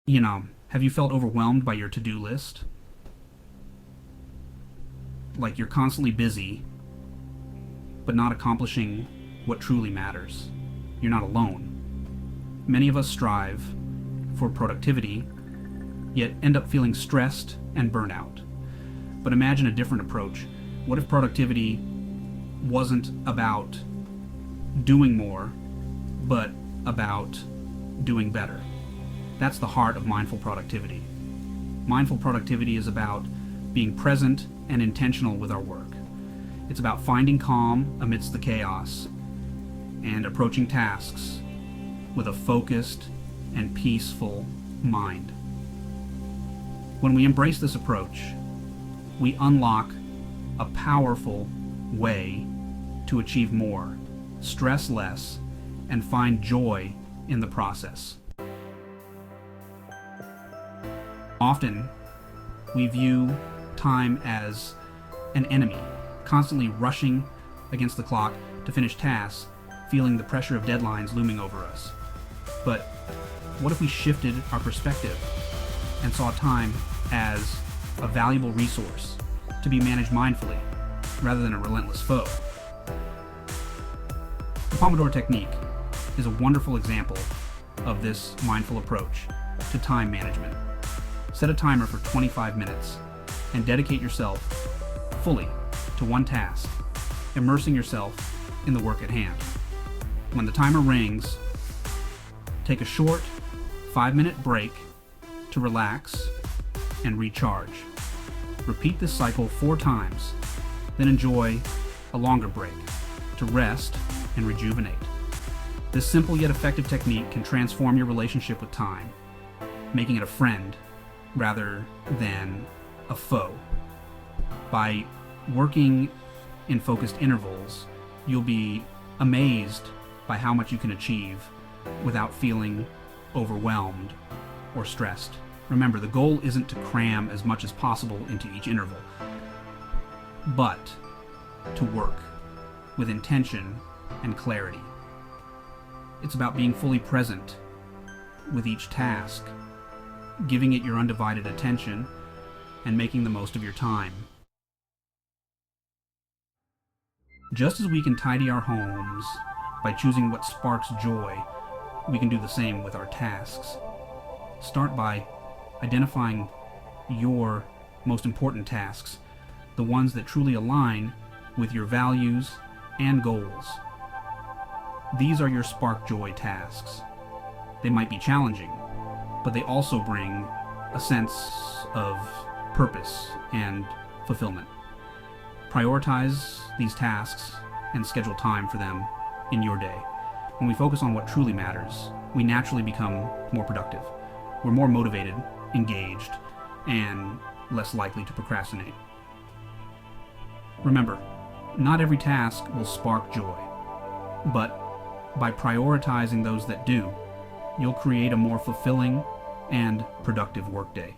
Have you felt overwhelmed by your to-do list? Like you're constantly busy, but not accomplishing what truly matters. You're not alone. Many of us strive for productivity, yet end up feeling stressed and burnt out. But imagine a different approach. What if productivity wasn't about doing more, but about doing better? That's the heart of mindful productivity. Mindful productivity is about being present and intentional with our work. It's about finding calm amidst the chaos and approaching tasks with a focused and peaceful mind. When we embrace this approach, we unlock a powerful way to achieve more, stress less, and find joy in the process. Often, we view time as an enemy, constantly rushing against the clock to finish tasks, feeling the pressure of deadlines looming over us. But what if we shifted our perspective and saw time as a valuable resource to be managed mindfully rather than a relentless foe? The Pomodoro technique is a wonderful example of this mindful approach to time management. Set a timer for 25 minutes and dedicate yourself fully to one task, immersing yourself in the work at hand. When the timer rings, take a short 5-minute break to relax and recharge. Repeat this cycle 4 times, then enjoy a longer break to rest and rejuvenate. This simple yet effective technique can transform your relationship with time, making it a friend rather than a foe. By working in focused intervals, you'll be amazed by how much you can achieve without feeling overwhelmed or stressed. Remember, the goal isn't to cram as much as possible into each interval, but to work with intention and clarity. It's about being fully present with each task, giving it your undivided attention, and making the most of your time. Just as we can tidy our homes by choosing what sparks joy, we can do the same with our tasks. Start by identifying your most important tasks, the ones that truly align with your values and goals. These are your spark joy tasks. They might be challenging, but they also bring a sense of purpose and fulfillment. Prioritize these tasks and schedule time for them in your day. When we focus on what truly matters, we naturally become more productive. We're more motivated, engaged, and less likely to procrastinate. Remember, not every task will spark joy, but by prioritizing those that do, you'll create a more fulfilling and productive workday.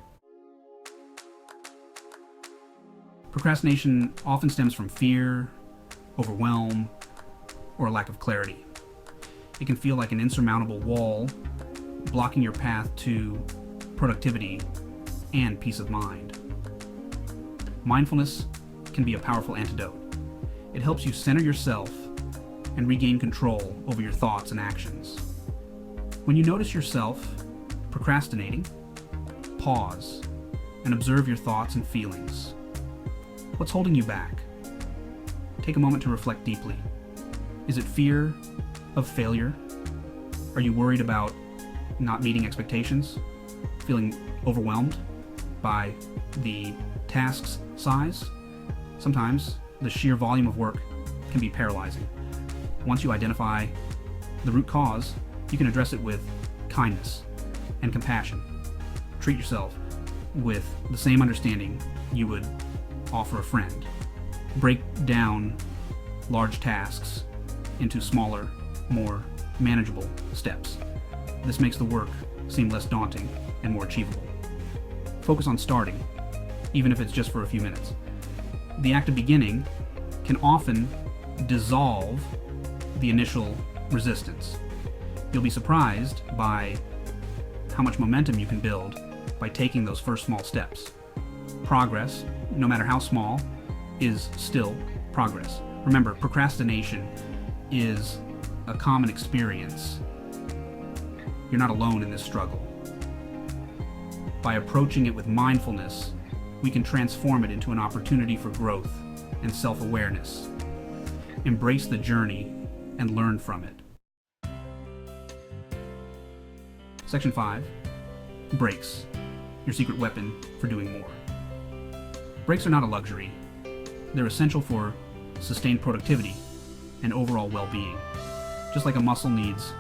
Procrastination often stems from fear, overwhelm, or a lack of clarity. It can feel like an insurmountable wall blocking your path to productivity and peace of mind. Mindfulness can be a powerful antidote. It helps you center yourself and regain control over your thoughts and actions. When you notice yourself procrastinating, pause and observe your thoughts and feelings. What's holding you back? Take a moment to reflect deeply. Is it fear of failure? Are you worried about not meeting expectations? Feeling overwhelmed by the task's size? Sometimes the sheer volume of work can be paralyzing. Once you identify the root cause, you can address it with kindness and compassion. Treat yourself with the same understanding you would offer a friend. Break down large tasks into smaller, more manageable steps. This makes the work seem less daunting and more achievable. Focus on starting, even if it's just for a few minutes. The act of beginning can often dissolve the initial resistance. You'll be surprised by how much momentum you can build by taking those first small steps. Progress, no matter how small, is still progress. Remember, procrastination is a common experience. You're not alone in this struggle. By approaching it with mindfulness, we can transform it into an opportunity for growth and self-awareness. Embrace the journey and learn from it. Section 5. Breaks. Your secret weapon for doing more. Breaks are not a luxury. They're essential for sustained productivity and overall well-being. Just like a muscle needs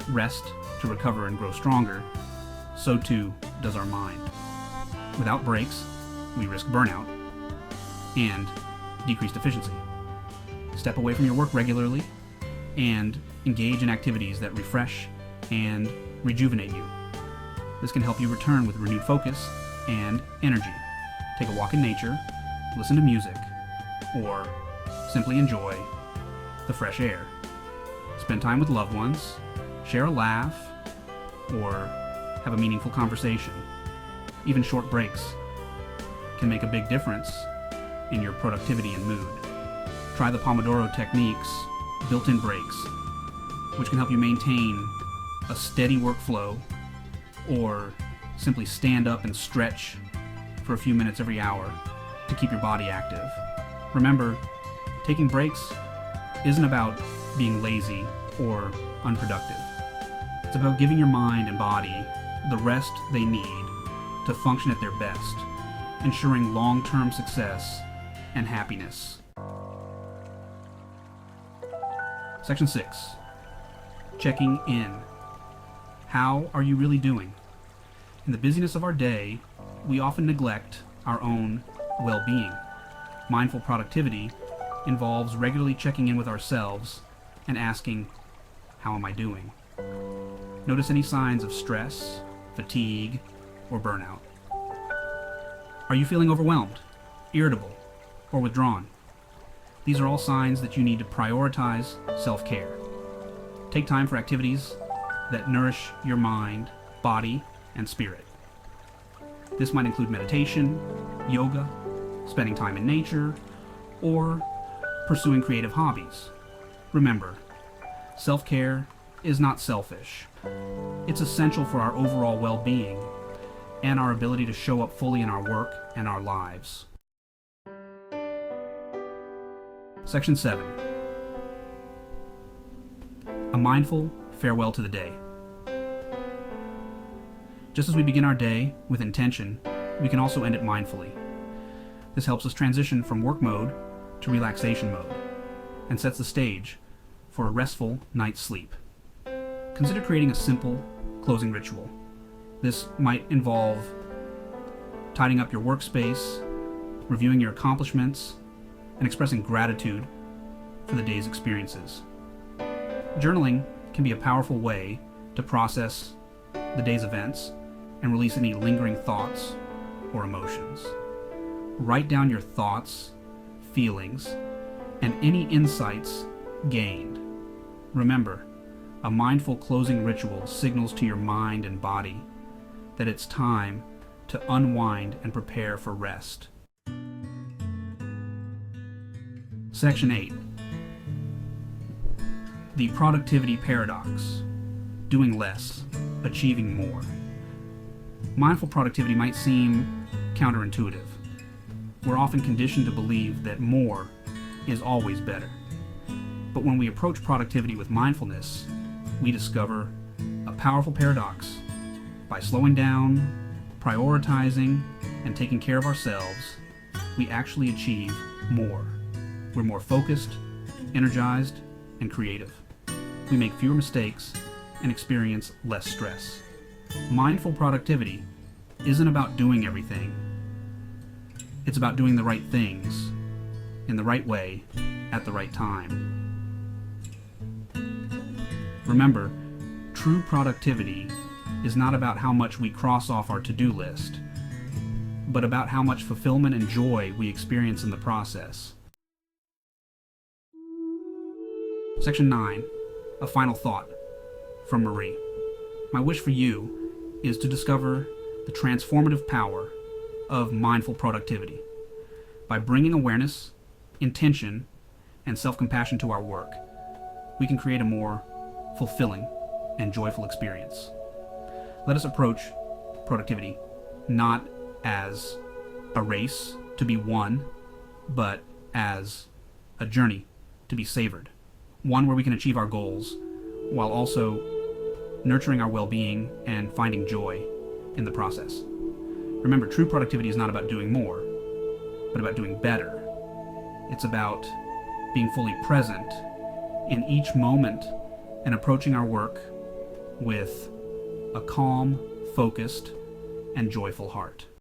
rest to recover and grow stronger, so too does our mind. Without breaks, we risk burnout and decreased efficiency. Step away from your work regularly and engage in activities that refresh and rejuvenate you. This can help you return with renewed focus and energy. Take a walk in nature, listen to music, or simply enjoy the fresh air. Spend time with loved ones, share a laugh, or have a meaningful conversation. Even short breaks can make a big difference in your productivity and mood. Try the Pomodoro technique's built-in breaks, which can help you maintain a steady workflow, or simply stand up and stretch for a few minutes every hour to keep your body active. Remember, taking breaks isn't about being lazy or unproductive. It's about giving your mind and body the rest they need to function at their best, ensuring long-term success and happiness. Section 6. Checking in. How are you really doing? In the busyness of our day, we often neglect our own well-being. Mindful productivity involves regularly checking in with ourselves and asking, how am I doing? Notice any signs of stress, fatigue, or burnout. Are you feeling overwhelmed, irritable, or withdrawn? These are all signs that you need to prioritize self-care. Take time for activities that nourish your mind, body, and spirit. This might include meditation, yoga, spending time in nature, or pursuing creative hobbies. Remember, self-care is not selfish. It's essential for our overall well-being and our ability to show up fully in our work and our lives. Section 7. A mindful farewell to the day. Just as we begin our day with intention, we can also end it mindfully. This helps us transition from work mode to relaxation mode and sets the stage for a restful night's sleep. Consider creating a simple closing ritual. This might involve tidying up your workspace, reviewing your accomplishments, and expressing gratitude for the day's experiences. Journaling can be a powerful way to process the day's events and release any lingering thoughts or emotions. Write down your thoughts, feelings, and any insights gained. Remember, a mindful closing ritual signals to your mind and body that it's time to unwind and prepare for rest. Section 8. The productivity paradox. Doing less, achieving more. Mindful productivity might seem counterintuitive. We're often conditioned to believe that more is always better. But when we approach productivity with mindfulness, we discover a powerful paradox. By slowing down, prioritizing, and taking care of ourselves, we actually achieve more. We're more focused, energized, and creative. We make fewer mistakes and experience less stress. Mindful productivity isn't about doing everything. It's about doing the right things in the right way at the right time. Remember, true productivity is not about how much we cross off our to-do list, but about how much fulfillment and joy we experience in the process. Section 9. A final thought from Marie. My wish for you is to discover the transformative power of mindful productivity. By bringing awareness, intention, and self-compassion to our work, we can create a more fulfilling and joyful experience. Let us approach productivity not as a race to be won, but as a journey to be savored. One where we can achieve our goals while also nurturing our well-being and finding joy in the process. Remember, true productivity is not about doing more, but about doing better. It's about being fully present in each moment and approaching our work with a calm, focused, and joyful heart.